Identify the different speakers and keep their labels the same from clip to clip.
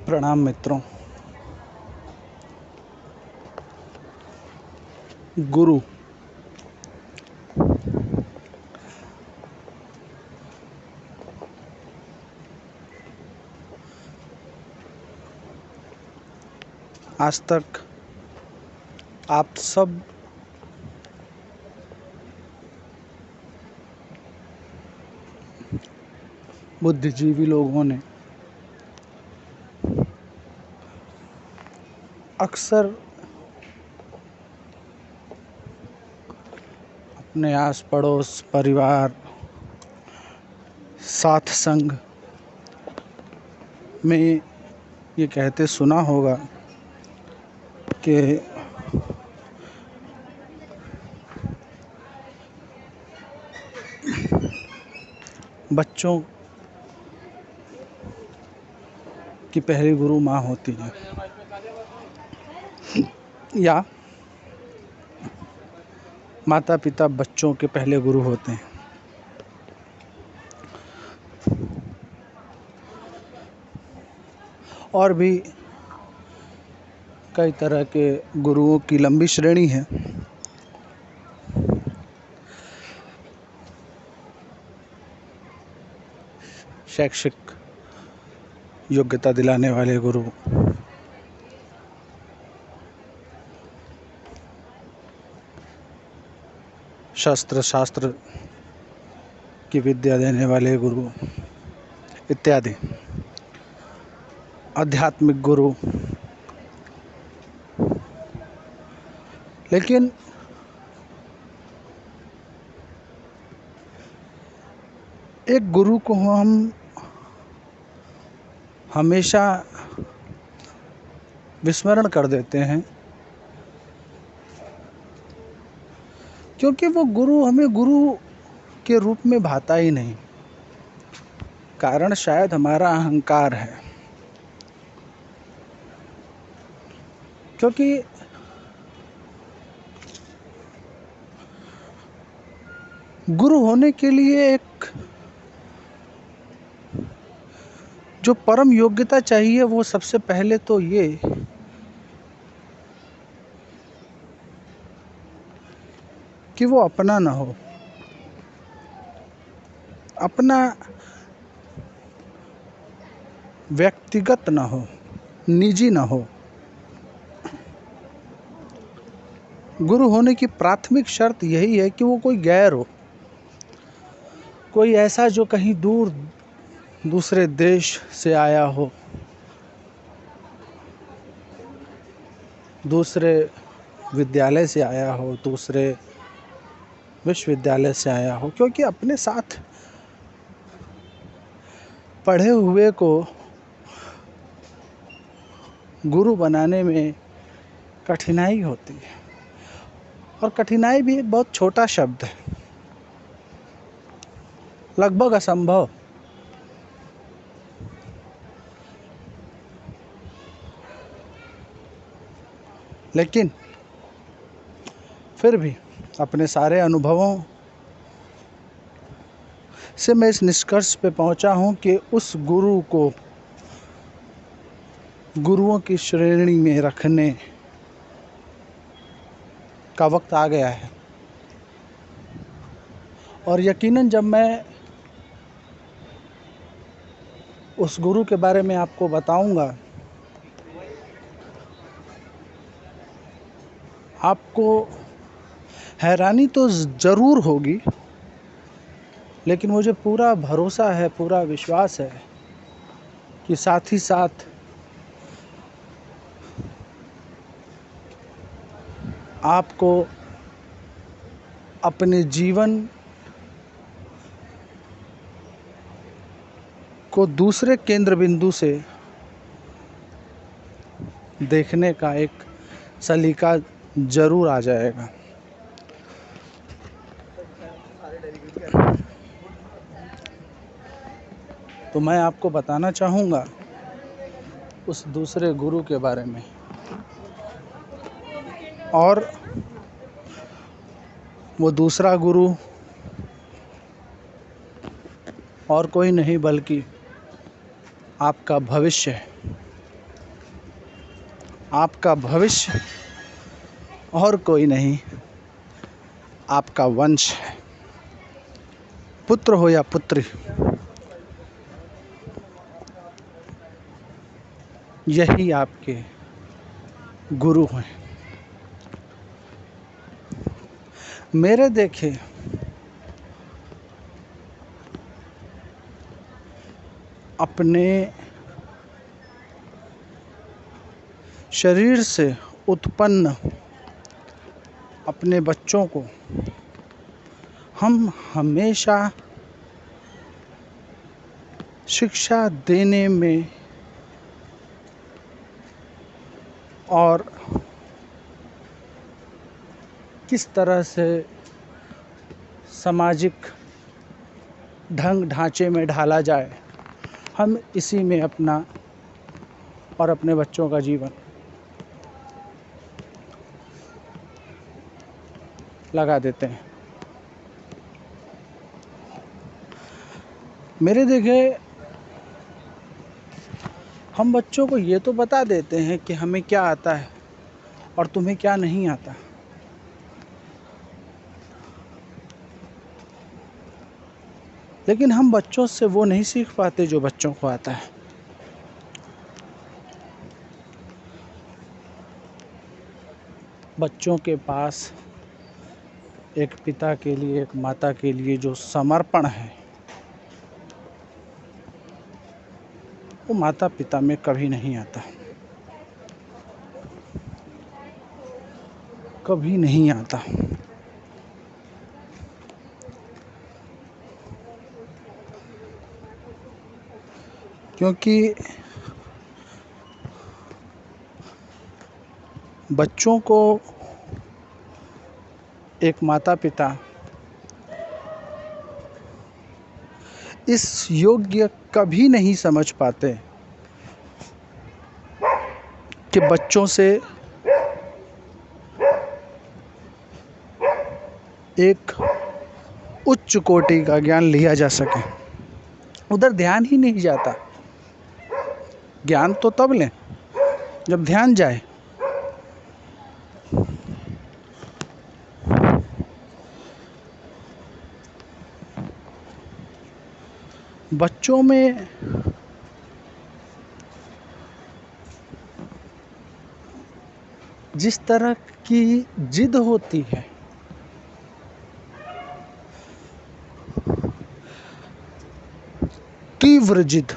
Speaker 1: प्रणाम मित्रों। गुरु आज तक आप सब बुद्धिजीवी लोगों ने अक्सर अपने आस पड़ोस, परिवार, साथ संग में ये कहते सुना होगा कि बच्चों की पहली गुरु माँ होती है, या माता पिता बच्चों के पहले गुरु होते हैं। और भी कई तरह के गुरुओं की लंबी श्रेणी है। शैक्षिक योग्यता दिलाने वाले गुरु, शास्त्र की विद्या देने वाले गुरु इत्यादि, आध्यात्मिक गुरु। लेकिन एक गुरु को हम हमेशा विस्मरण कर देते हैं, क्योंकि वो गुरु हमें गुरु के रूप में भाता ही नहीं। कारण शायद हमारा अहंकार है, क्योंकि गुरु होने के लिए एक जो परम योग्यता चाहिए, वो सबसे पहले तो ये कि वो अपना ना हो, अपना व्यक्तिगत ना हो, निजी ना हो। गुरु होने की प्राथमिक शर्त यही है कि वो कोई गैर हो, कोई ऐसा जो कहीं दूर दूसरे देश से आया हो, दूसरे विद्यालय से आया हो, दूसरे विश्वविद्यालय से आया हो। क्योंकि अपने साथ पढ़े हुए को गुरु बनाने में कठिनाई होती है, और कठिनाई भी एक बहुत छोटा शब्द है, लगभग असंभव। लेकिन फिर भी अपने सारे अनुभवों से मैं इस निष्कर्ष पे पहुंचा हूं कि उस गुरु को गुरुओं की श्रेणी में रखने का वक्त आ गया है। और यकीनन जब मैं उस गुरु के बारे में आपको बताऊंगा, आपको हैरानी तो ज़रूर होगी, लेकिन मुझे पूरा भरोसा है, पूरा विश्वास है कि साथ ही साथ आपको अपने जीवन को दूसरे केंद्र बिंदु से देखने का एक सलीका जरूर आ जाएगा। तो मैं आपको बताना चाहूँगा उस दूसरे गुरु के बारे में, और वो दूसरा गुरु और कोई नहीं बल्कि आपका भविष्य है। आपका भविष्य और कोई नहीं, आपका वंश है। पुत्र हो या पुत्री, यही आपके गुरु हैं। मेरे देखे अपने शरीर से उत्पन्न अपने बच्चों को हम हमेशा शिक्षा देने में और किस तरह से सामाजिक ढंग ढांचे में ढाला जाए, हम इसी में अपना और अपने बच्चों का जीवन लगा देते हैं। मेरे देखे हम बच्चों को ये तो बता देते हैं कि हमें क्या आता है और तुम्हें क्या नहीं आता, लेकिन हम बच्चों से वो नहीं सीख पाते जो बच्चों को आता है। बच्चों के पास एक पिता के लिए, एक माता के लिए जो समर्पण है, वो माता पिता में कभी नहीं आता, कभी नहीं आता। क्योंकि बच्चों को एक माता पिता इस योग्य कभी नहीं समझ पाते कि बच्चों से एक उच्च कोटि का ज्ञान लिया जा सके। उधर ध्यान ही नहीं जाता। ज्ञान तो तब लें जब ध्यान जाए। बच्चों में जिस तरह की जिद होती है, तीव्र जिद,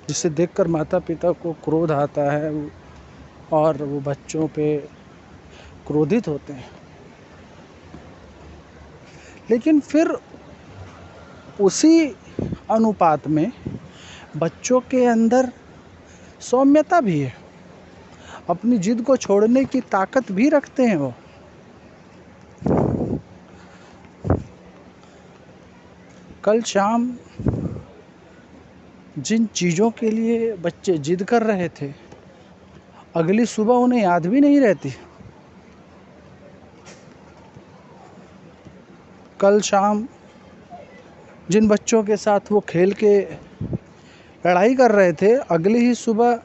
Speaker 1: जिसे देखकर माता पिता को क्रोध आता है और वो बच्चों पे क्रोधित होते हैं, लेकिन फिर उसी अनुपात में बच्चों के अंदर सौम्यता भी है, अपनी जिद को छोड़ने की ताकत भी रखते हैं वो। कल शाम जिन चीज़ों के लिए बच्चे जिद कर रहे थे, अगली सुबह उन्हें याद भी नहीं रहती। कल शाम जिन बच्चों के साथ वो खेल के लड़ाई कर रहे थे, अगली ही सुबह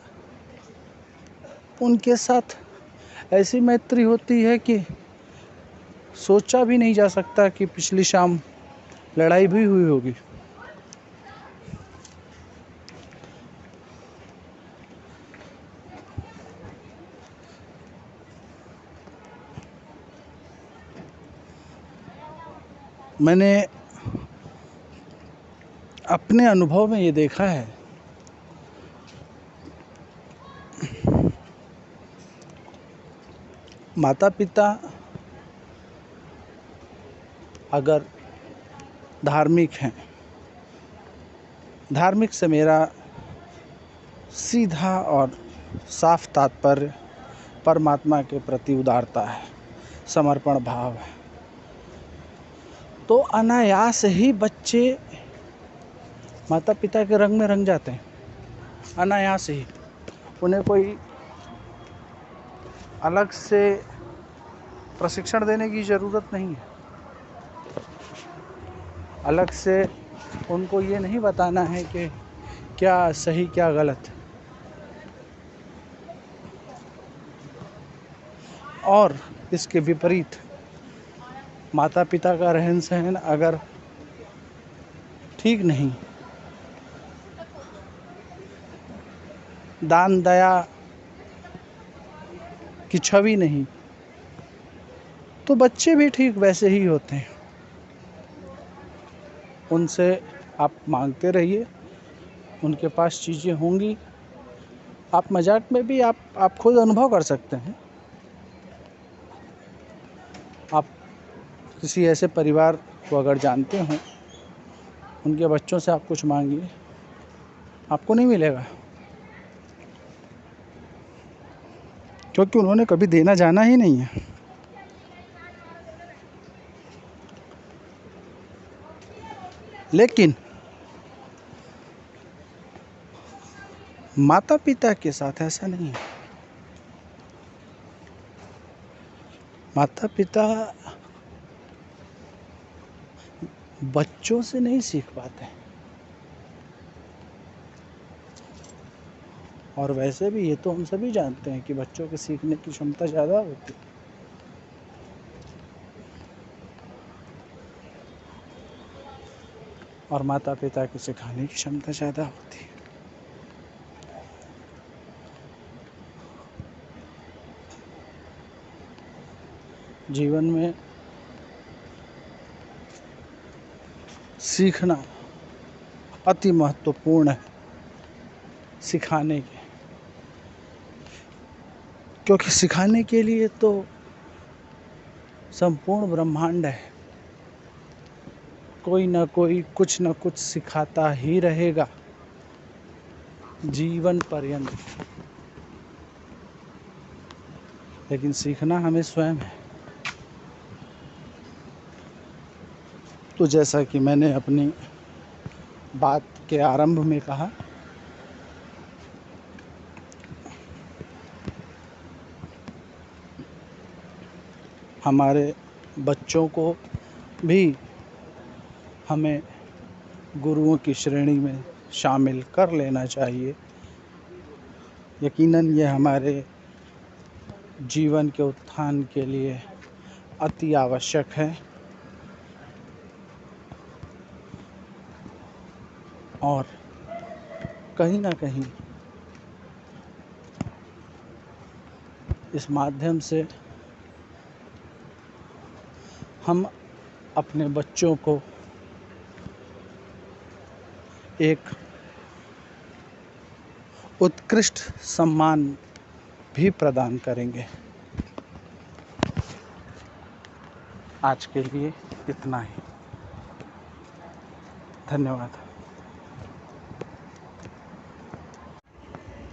Speaker 1: उनके साथ ऐसी मैत्री होती है कि सोचा भी नहीं जा सकता कि पिछली शाम लड़ाई भी हुई होगी। मैंने अपने अनुभव में ये देखा है, माता पिता अगर धार्मिक हैं, धार्मिक से मेरा सीधा और साफ तात्पर्य परमात्मा के प्रति उदारता है, समर्पण भाव है, तो अनायास ही बच्चे माता पिता के रंग में रंग जाते हैं। अनायास ही, उन्हें कोई अलग से प्रशिक्षण देने की ज़रूरत नहीं है। अलग से उनको ये नहीं बताना है कि क्या सही क्या गलत। और इसके विपरीत माता पिता का रहन सहन अगर ठीक नहीं, दान दया की छवि नहीं, तो बच्चे भी ठीक वैसे ही होते हैं। उनसे आप मांगते रहिए, उनके पास चीज़ें होंगी। आप मजाक में भी आप खुद अनुभव कर सकते हैं। आप किसी ऐसे परिवार को अगर जानते हो, उनके बच्चों से आप कुछ मांगिए, आपको नहीं मिलेगा, क्योंकि उन्होंने कभी देना जाना ही नहीं है। लेकिन माता पिता के साथ ऐसा नहीं है। माता पिता बच्चों से नहीं सीख पाते हैं। और वैसे भी ये तो हम सभी जानते हैं कि बच्चों के सीखने की क्षमता ज़्यादा होती है। और माता पिता की सिखाने की क्षमता ज़्यादा होती है। जीवन में सीखना अति महत्वपूर्ण है, सिखाने के, क्योंकि सिखाने के लिए तो संपूर्ण ब्रह्मांड है। कोई ना कोई कुछ ना कुछ सिखाता ही रहेगा जीवन पर्यंत। लेकिन सीखना हमें स्वयं है। तो जैसा कि मैंने अपनी बात के आरंभ में कहा, हमारे बच्चों को भी हमें गुरुओं की श्रेणी में शामिल कर लेना चाहिए। यकीनन ये हमारे जीवन के उत्थान के लिए अति आवश्यक है। और कहीं ना कहीं इस माध्यम से हम अपने बच्चों को एक उत्कृष्ट सम्मान भी प्रदान करेंगे। आज के लिए इतना ही। धन्यवाद।